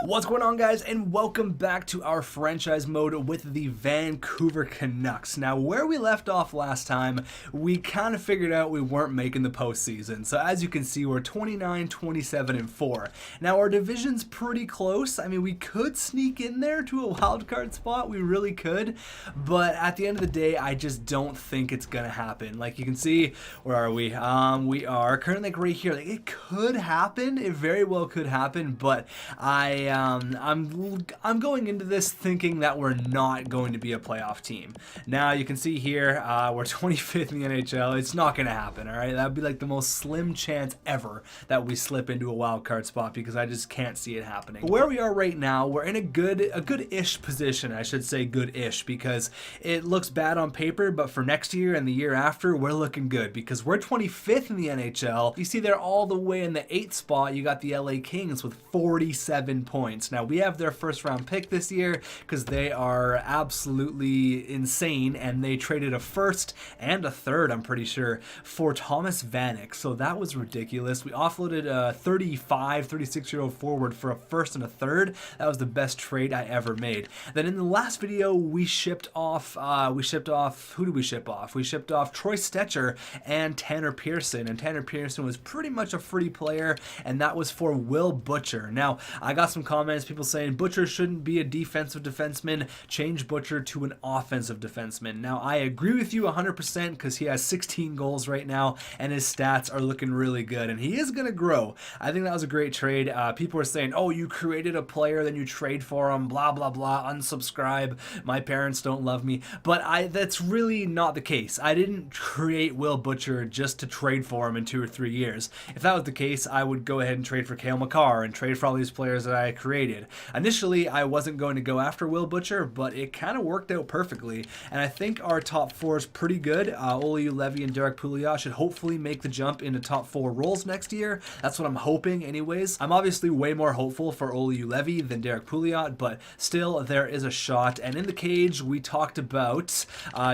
What's going on, guys, and welcome back to our franchise mode with the Vancouver Canucks. Now, where we left off last time, we kind of figured out we weren't making the postseason. So as you can see, we're 29, 27, and 4. Now, our division's pretty close. I mean, we could sneak in there to a wild card spot. We really could. But at the end of the day, I just don't think it's going to happen. Like you can see, where are we? We are currently like right here. Like, it could happen. It very well could happen, but I'm going into this thinking that we're not going to be a playoff team. Now you can see here we're 25th in the NHL. It's not going to happen. All right, that would be like the most slim chance ever that we slip into a wild card spot because I just can't see it happening. But where we are right now, we're in a good-ish position. I should say good-ish because it looks bad on paper, but for next year and the year after, we're looking good because we're 25th in the NHL. You see there all the way in the 8th spot, you got the LA Kings with 47 points. Now, we have their first round pick this year because they are absolutely insane, and they traded a first and a third, I'm pretty sure, for Thomas Vanek. So that was ridiculous. We offloaded a 36-year-old forward for a first and a third. That was the best trade I ever made. Then in the last video, we shipped off, who did we ship off? We shipped off Troy Stecher and Tanner Pearson, and Tanner Pearson was pretty much a free player, and that was for Will Butcher. Now, I got some comments, people saying Butcher shouldn't be a defensive defenseman, change Butcher to an offensive defenseman. Now, I agree with you 100% because he has 16 goals right now and his stats are looking really good, and he is going to grow. I think that was a great trade. People were saying, oh, you created a player, then you trade for him, blah, blah, blah, unsubscribe, my parents don't love me. But that's really not the case. I didn't create Will Butcher just to trade for him in 2 or 3 years. If that was the case, I would go ahead and trade for Cale Makar and trade for all these players that I created. Initially, I wasn't going to go after Will Butcher, but it kind of worked out perfectly, and I think our top 4 is pretty good. Olli Juolevi and Derek Pouliot should hopefully make the jump into top 4 roles next year. That's what I'm hoping anyways. I'm obviously way more hopeful for Olli Juolevi than Derek Pouliot, but still, there is a shot. And in the cage, we talked about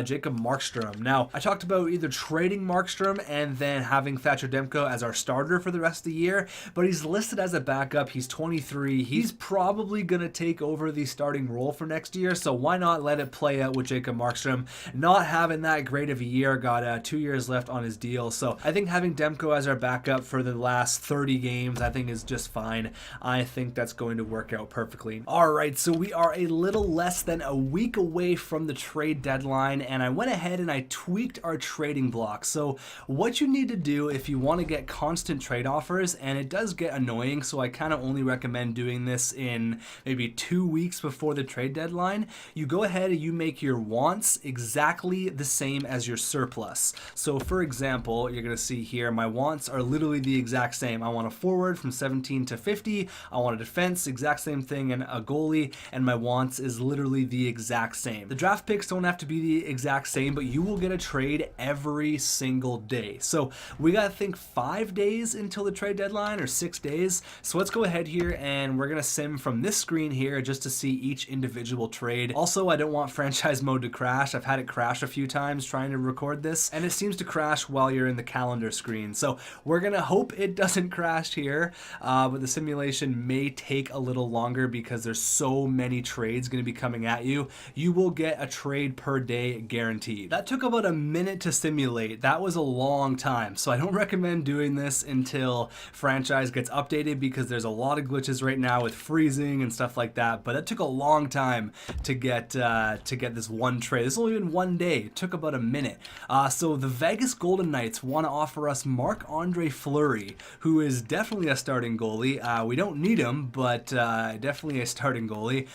Jacob Markstrom. Now, I talked about either trading Markstrom and then having Thatcher Demko as our starter for the rest of the year, but he's listed as a backup. He's 23. He's probably going to take over the starting role for next year, so why not let it play out with Jacob Markstrom not having that great of a year, got 2 years left on his deal. So I think having Demko as our backup for the last 30 games I think is just fine. I think that's going to work out perfectly. Alright, so we are a little less than a week away from the trade deadline, and I went ahead and I tweaked our trading block. So what you need to do if you want to get constant trade offers, and it does get annoying, so I kind of only recommend doing this in maybe 2 weeks before the trade deadline, you go ahead and you make your wants exactly the same as your surplus. So for example, you're going to see here, my wants are literally the exact same. I want a forward from 17 to 50, I want a defense, exact same thing, and a goalie, and my wants is literally the exact same. The draft picks don't have to be the exact same, but you will get a trade every single day. So we got to think 5 days until the trade deadline, or 6 days. So let's go ahead here and we're going to sim from this screen here just to see each individual trade. Also, I don't want franchise mode to crash. I've had it crash a few times trying to record this, and it seems to crash while you're in the calendar screen. So we're going to hope it doesn't crash here, but the simulation may take a little longer because there's so many trades going to be coming at you. You will get a trade per day guaranteed. That took about a minute to simulate. That was a long time, so I don't recommend doing this until franchise gets updated because there's a lot of glitches right now with freezing and stuff like that, but it took a long time to get this one trade. This only been 1 day. It took about a minute. So the Vegas Golden Knights want to offer us Marc-Andre Fleury, who is definitely a starting goalie. We don't need him, but definitely a starting goalie.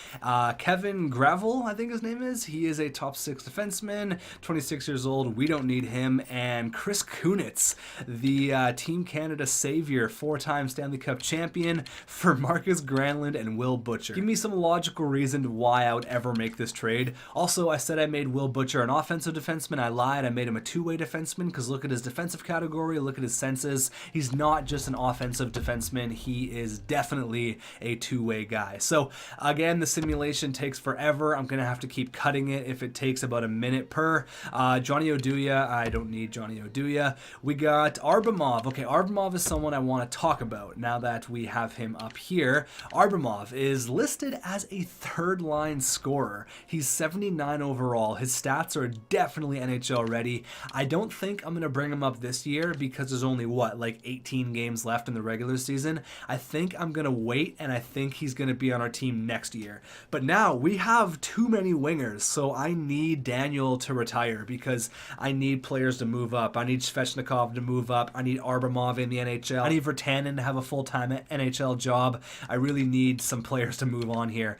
Kevin Gravel, I think his name is. He is a top 6 defenseman, 26 years old. We don't need him. And Chris Kunitz, the Team Canada savior, 4-time Stanley Cup champion for Marcus Grant. Granlund and Will Butcher. Give me some logical reason why I would ever make this trade. Also, I said I made Will Butcher an offensive defenseman. I lied. I made him a two-way defenseman because look at his defensive category, look at his senses. He's not just an offensive defenseman. He is definitely a two-way guy. So again, the simulation takes forever. I'm going to have to keep cutting it if it takes about a minute per. Johnny Oduya, I don't need Johnny Oduya. We got Arbamov. Okay, Arbamov is someone I want to talk about now that we have him up here. Arbamov is listed as a third-line scorer. He's 79 overall. His stats are definitely NHL ready. I don't think I'm going to bring him up this year because there's only, what, like 18 games left in the regular season. I think I'm going to wait, and I think he's going to be on our team next year. But now we have too many wingers, so I need Daniel to retire because I need players to move up. I need Svechnikov to move up. I need Arbamov in the NHL. I need Virtanen to have a full-time NHL job. I really need some players to move on here.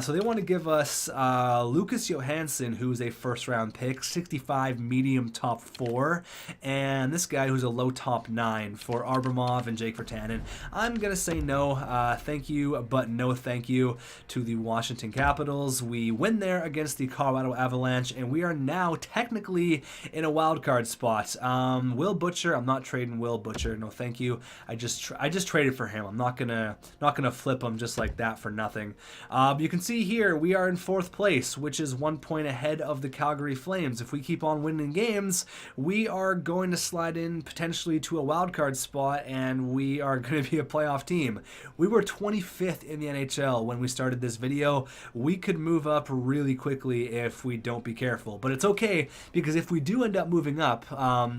So they want to give us Lucas Johansson, who's a first-round pick, 65 medium top 4, and this guy who's a low top 9 for Arbamov and Jake Virtanen. I'm going to say no, thank you, but no thank you to the Washington Capitals. We win there against the Colorado Avalanche, and we are now technically in a wild card spot. Will Butcher, I'm not trading Will Butcher. No, thank you. I just traded for him. I'm not gonna flip him just like that for nothing. You can see here we are in 4th place, which is 1 point ahead of the Calgary Flames. If we keep on winning games, we are going to slide in potentially to a wild card spot, and we are going to be a playoff team. We were 25th in the NHL when we started this video. We could move up really quickly if we don't be careful, but it's okay because if we do end up moving up,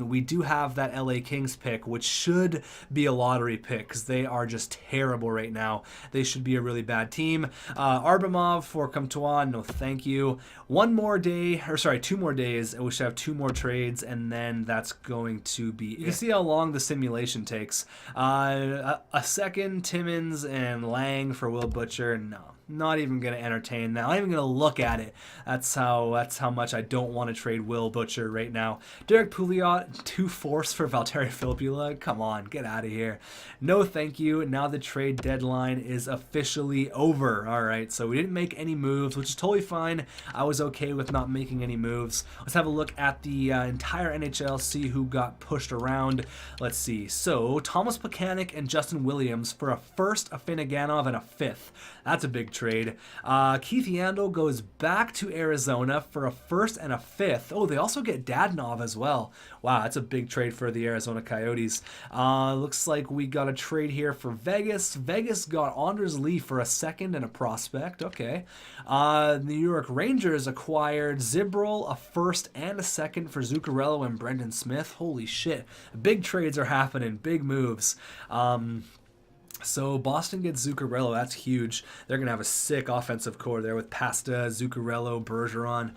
we do have that LA Kings pick, which should be a lottery pick because they are just terrible right now. They should be a really bad team. Arbamov for Comtois, no thank you. 2 more days, and we should have 2 more trades, and then that's going to be it. You can see how long the simulation takes. A second, Timmins and Lang for Will Butcher, no. Not even going to entertain that. Not even going to look at it. That's how much I don't want to trade Will Butcher right now. Derek Pouliot, 2 fourths for Valtteri Filppula. Come on, get out of here. No thank you. Now the trade deadline is officially over. All right, so we didn't make any moves, which is totally fine. I was okay with not making any moves. Let's have a look at the entire NHL, see who got pushed around. Let's see. So Thomas Plekanec and Justin Williams for a first, a Finneganov, and a 5th. That's a big trade. Keith Yandel goes back to Arizona for a 1st and a 5th. Oh, they also get Dadonov as well. Wow, that's a big trade for the Arizona Coyotes. Looks like we got a trade here for Vegas. Vegas got Anders Lee for a 2nd and a prospect. Okay. New York Rangers acquired Zibril, a 1st and a 2nd for Zuccarello and Brendan Smith. Holy shit. Big trades are happening. Big moves. So Boston gets Zuccarello. That's huge. They're going to have a sick offensive core there with Pasta, Zuccarello, Bergeron.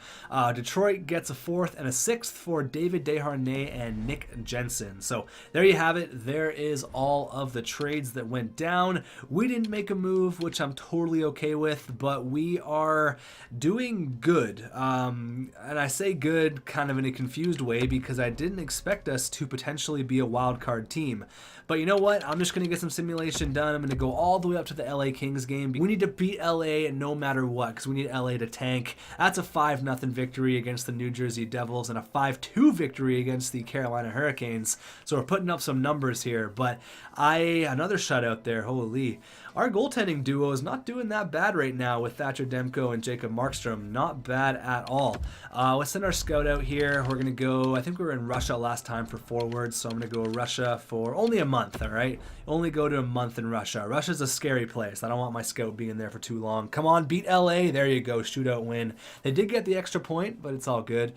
Detroit gets a 4th and a 6th for David Desharnais and Nick Jensen. So there you have it. There is all of the trades that went down. We didn't make a move, which I'm totally okay with, but we are doing good. And I say good kind of in a confused way because I didn't expect us to potentially be a wild card team. But you know what? I'm just going to get some simulation done. I'm going to go all the way up to the LA Kings game. We need to beat LA no matter what because we need LA to tank. That's a 5-0 victory against the New Jersey Devils and a 5-2 victory against the Carolina Hurricanes. So we're putting up some numbers here. But another shutout there. Holy. Our goaltending duo is not doing that bad right now with Thatcher Demko and Jacob Markstrom. Not bad at all. Let's send our scout out here. We're going to go, I think we were in Russia last time for forwards, so I'm going to go Russia for only a month, all right? Only go to a month in Russia. Russia's a scary place. I don't want my scout being there for too long. Come on, beat LA. There you go, shootout win. They did get the extra point, but it's all good.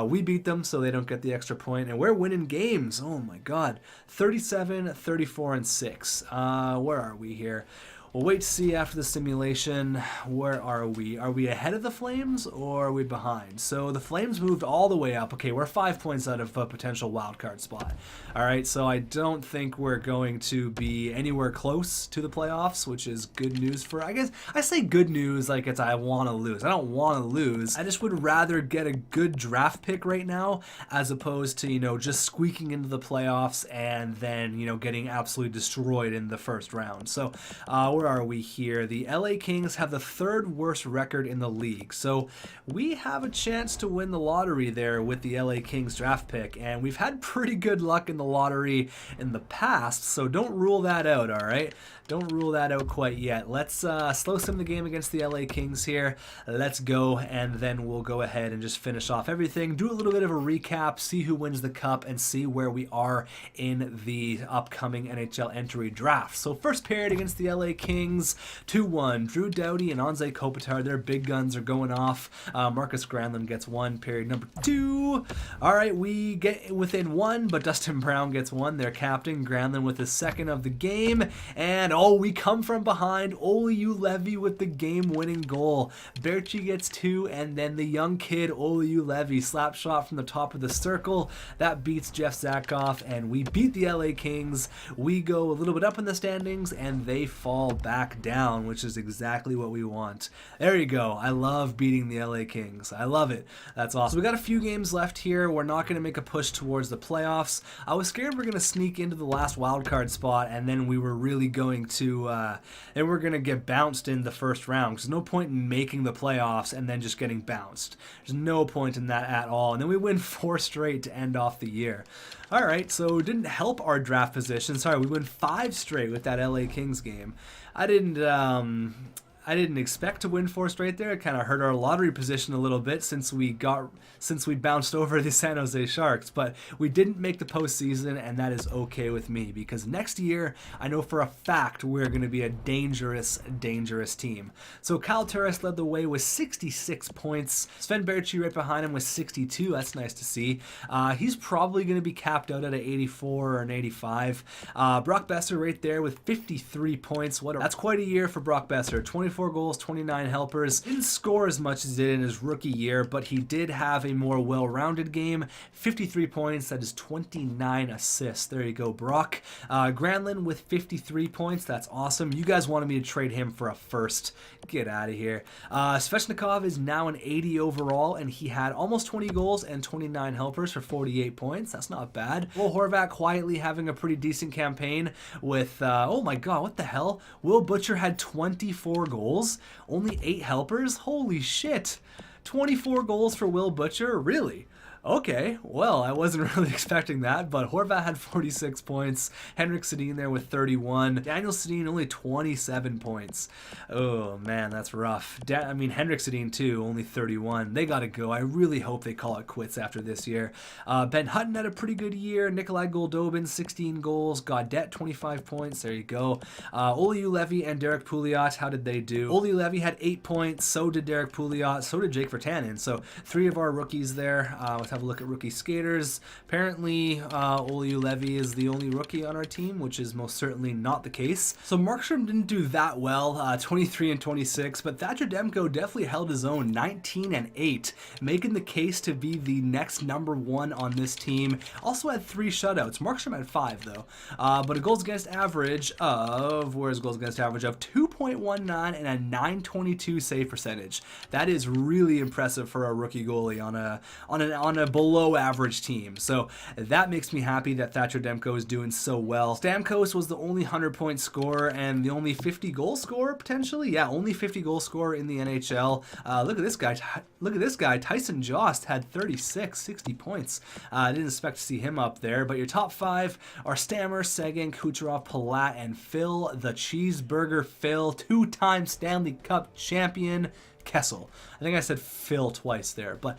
We beat them, so they don't get the extra point, and we're winning games. Oh my God. 37, 34, and 6. Where are we here? We'll wait to see after the simulation. Where are we? Are we ahead of the Flames or are we behind? So the Flames moved all the way up. Okay, we're 5 points out of a potential wildcard spot. All right, so I don't think we're going to be anywhere close to the playoffs, which is good news for, I guess, I say good news like it's I want to lose. I don't want to lose. I just would rather get a good draft pick right now as opposed to, you know, just squeaking into the playoffs and then, you know, getting absolutely destroyed in the first round. So we're where are we here? The LA Kings have the third worst record in the league. So we have a chance to win the lottery there with the LA Kings draft pick. And we've had pretty good luck in the lottery in the past, so don't rule that out, all right? Don't rule that out quite yet. Let's slow sim the game against the LA Kings here. Let's go, and then we'll go ahead and just finish off everything, do a little bit of a recap, see who wins the cup, and see where we are in the upcoming NHL entry draft. So first period against the LA Kings, 2-1. Drew Doughty and Anze Kopitar, their big guns are going off. Marcus Granlund gets one. Period number 2. All right, we get within 1, but Dustin Brown gets 1, their captain. Granlund with his second of the game, and oh, we come from behind. Olli with the game-winning goal. Berchi gets 2, and then the young kid Olli slap shot from the top of the circle. That beats Jeff Zakoff, and we beat the LA Kings. We go a little bit up in the standings, and they fall back down, which is exactly what we want. There you go. I love beating the LA Kings. I love it. That's awesome. So we got a few games left here. We're not going to make a push towards the playoffs. I was scared we're going to sneak into the last wildcard spot, and then we were really going to and we're going to get bounced in the first round. There's no point in making the playoffs and then just getting bounced. There's no point in that at all. And then we win 4 straight to end off the year. All right, so it didn't help our draft position. Sorry, we win 5 straight with that LA Kings game. I didn't expect to win 4 straight there. It kind of hurt our lottery position a little bit since we bounced over the San Jose Sharks, but we didn't make the postseason, and that is okay with me because next year I know for a fact we're going to be a dangerous team. So Kyle Turris led the way with 66 points. Sven Berchi right behind him with 62. That's nice to see. He's probably going to be capped out at an 84 or an 85. Brock Besser right there with 53 points. That's quite a year for Brock Besser. 24 goals, 29 helpers. Didn't score as much as he did in his rookie year, but he did have a more well-rounded game. 53 points, that is 29 assists. There you go, Brock. Granlund with 53 points, that's awesome. You guys wanted me to trade him for a first. Get out of here. Svechnikov is now an 80 overall, and he had almost 20 goals and 29 helpers for 48 points. That's not bad. Will Horvat quietly having a pretty decent campaign with, oh my god, what the hell? Will Butcher had 24 goals, only 8 helpers? Holy shit. 24 goals for Will Butcher? Really? Okay, well, I wasn't really expecting that, but Horvat had 46 points. Henrik Sedin there with 31. Daniel Sedin only 27 points. Oh, man, that's rough. Henrik Sedin, too, only 31. They got to go. I really hope they call it quits after this year. Ben Hutton had a pretty good year. Nikolai Goldobin, 16 goals. Gaudette, 25 points. There you go. Olli and Derek Pouliot, how did they do? Olli had 8 points. So did Derek Pouliot. So did Jake Virtanen. So 3 of our rookies there. Let's have a look at rookie skaters. Apparently, Olli is the only rookie on our team, which is most certainly not the case. So Markstrom didn't do that well, 23 and 26, but Thatcher Demko definitely held his own, 19 and 8, making the case to be the next number 1 on this team. Also had 3 shutouts. Markstrom had 5 though, but a goals against average of, where's goals against average of 2.19 and a 922 save percentage. That is really impressive for a rookie goalie on a below average team. So that makes me happy that Thatcher Demko is doing so well. Stamkos was the only 100-point scorer and the only 50-goal scorer potentially. Yeah, only 50-goal scorer in the NHL. Look at this guy. Look at this guy. Tyson Jost had 36, 60 points. I didn't expect to see him up there, but your top 5 are Stammer, Seguin, Kucherov, Palat, and Phil the Cheeseburger Phil, 2-time Stanley Cup champion Kessel. I think I said Phil twice there, but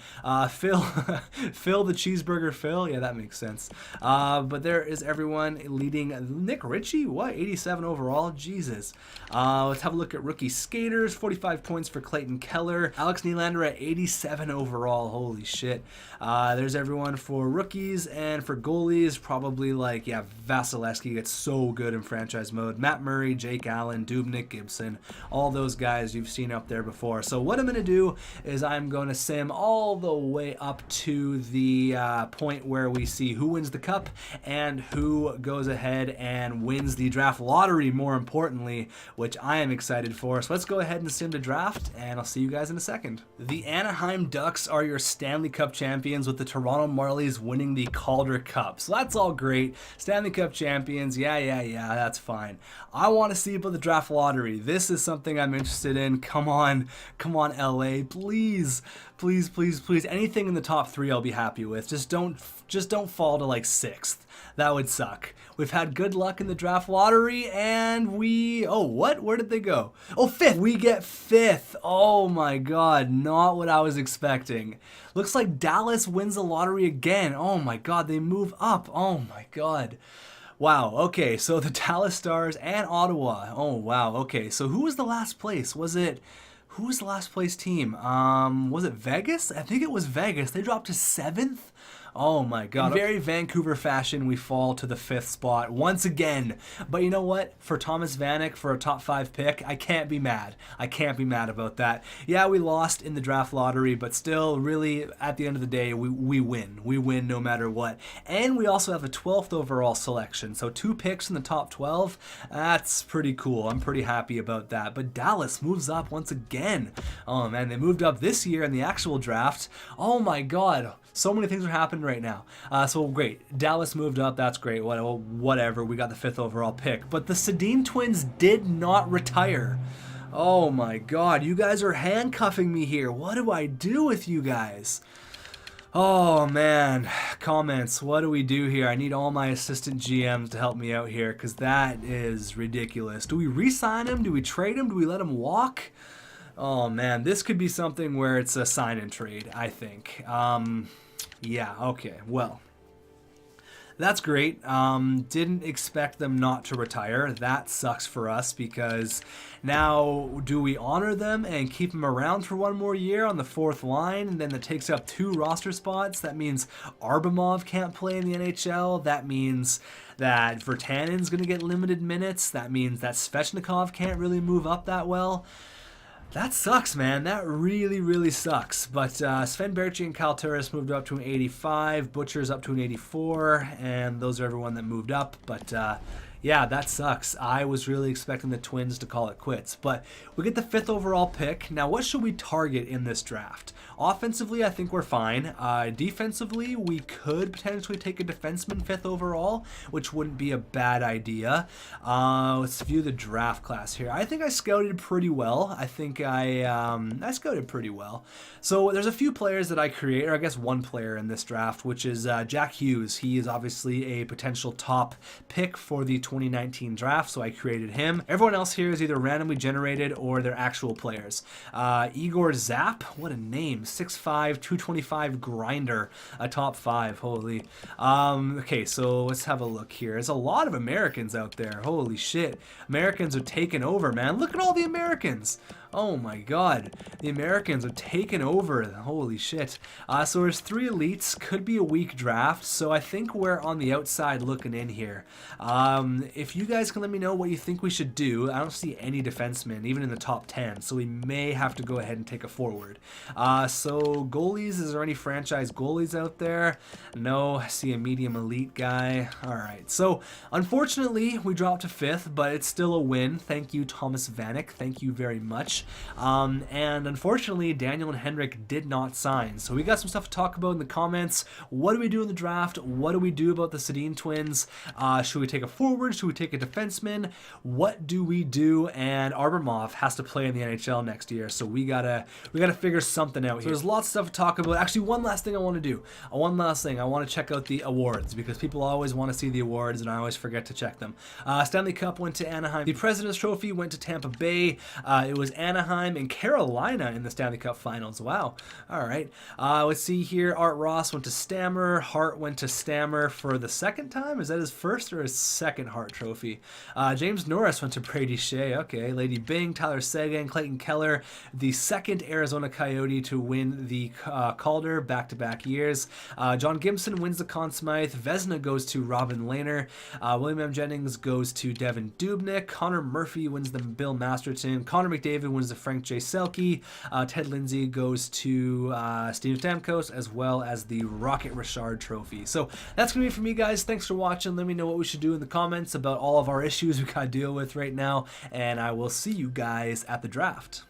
Phil the Cheeseburger Phil, yeah, that makes sense. But there is everyone leading. Nick Ritchie, what, 87 overall? Jesus. Let's have a look at rookie skaters. 45 points for Clayton Keller. Alex Nylander at 87 overall. Holy shit. There's everyone for rookies, and for goalies, probably like, yeah, Vasilevsky gets so good in franchise mode. Matt Murray, Jake Allen, Dubnyk, Gibson, all those guys you've seen up there before. So So what I'm going to do is I'm going to sim all the way up to the point where we see who wins the cup and who goes ahead and wins the draft lottery, more importantly, which I am excited for. So let's go ahead and sim the draft, and I'll see you guys in a second. The Anaheim Ducks are your Stanley Cup champions, with the Toronto Marlies winning the Calder Cup. So that's all great. Stanley Cup champions, yeah, that's fine. I want to see about the draft lottery. This is something I'm interested in. Come on, LA, please. Anything in the top 3 I'll be happy with. Just don't fall to like 6th. That would suck. We've had good luck in the draft lottery, and where did they go? Oh, 5th. We get 5th. Oh my God, not what I was expecting. Looks like Dallas wins the lottery again. Oh my God, they move up. Oh my God. Wow, okay, so the Dallas Stars and Ottawa. Oh wow, okay, so who was the last place? Who was the last place team? Was it Vegas? I think it was Vegas. They dropped to 7th. Oh my God. In very Vancouver fashion, we fall to the 5th spot once again. But you know what? For Thomas Vanek, for a top 5 pick, I can't be mad. I can't be mad about that. Yeah, we lost in the draft lottery, but still, really, at the end of the day, we win. We win no matter what. And we also have a 12th overall selection. So 2 picks in the top 12. That's pretty cool. I'm pretty happy about that. But Dallas moves up once again. Oh man, they moved up this year in the actual draft. Oh my God. So many things are happening right now. So great. Dallas moved up. That's great. Whatever. We got the 5th overall pick. But the Sedin twins did not retire. Oh my God. You guys are handcuffing me here. What do I do with you guys? Oh man. Comments. What do we do here? I need all my assistant GMs to help me out here, because that is ridiculous. Do we re-sign him? Do we trade him? Do we let him walk? Oh man, this could be something where it's a sign and trade, I think. Yeah, okay, well, that's great. Didn't expect them not to retire. That sucks for us, because now do we honor them and keep them around for 1 more year on the 4th line, and then that takes up 2 roster spots? That means Arbamov can't play in the NHL. That means that Virtanen's going to get limited minutes. That means that Svechnikov can't really move up that well. That sucks, man. That really sucks. But Sven Berchi and Kyle Turris moved up to an 85. Butcher's up to an 84. And those are everyone that moved up. But yeah, that sucks. I was really expecting the Twins to call it quits. But we get the 5th overall pick. Now, what should we target in this draft? Offensively, I think we're fine. Defensively, we could potentially take a defenseman 5th overall, which wouldn't be a bad idea. Let's view the draft class here. I think I scouted pretty well. I think I scouted pretty well. So there's a few players that I create, or I guess one player in this draft, which is Jack Hughes. He is obviously a potential top pick for the 2019 draft, so I created him. Everyone else here is either randomly generated or they're actual players. Igor Zapp, what a name. 6'5", 225 grinder, a top 5. Holy. Okay, so let's have a look here. There's a lot of Americans out there. Holy shit. Americans are taking over, man. Look at all the Americans. Oh my God, the Americans are taking over. Holy shit. So there's 3 elites. Could be a weak draft, so I think we're on the outside looking in here. If you guys can let me know what you think we should do. I don't see any defensemen, even in the top 10, so we may have to go ahead and take a forward. So goalies, is there any franchise goalies out there? No, I see a medium elite guy. Alright, so unfortunately we dropped to 5th, but it's still a win. Thank you, Thomas Vanek. Thank you very much. And unfortunately, Daniel and Henrik did not sign. So we got some stuff to talk about in the comments. What do we do in the draft? What do we do about the Sedin twins? Should we take a forward? Should we take a defenseman? What do we do? And Arbamov has to play in the NHL next year, so we gotta figure something out here. So there's lots of stuff to talk about. Actually, one last thing I want to do. I want to check out the awards, because people always want to see the awards, and I always forget to check them. Stanley Cup went to Anaheim. The President's Trophy went to Tampa Bay. It was Anaheim and Carolina in the Stanley Cup Finals. Wow. All right. Let's see here. Art Ross went to Stammer. Hart went to Stammer for the 2nd time. Is that his 1st or his 2nd Hart Trophy? James Norris went to Brady Shea. Okay. Lady Bing, Tyler Seguin, Clayton Keller, the 2nd Arizona Coyote to win the Calder back-to-back years. John Gibson wins the Conn Smythe. Vezina goes to Robin Lehner. William M. Jennings goes to Devin Dubnyk. Connor Murphy wins the Bill Masterton. Connor McDavid wins wins the Frank J. Selke. Ted Lindsay goes to Steve Stamkos, as well as the Rocket Richard Trophy. So that's going to be it for me, guys. Thanks for watching. Let me know what we should do in the comments about all of our issues we got to deal with right now, and I will see you guys at the draft.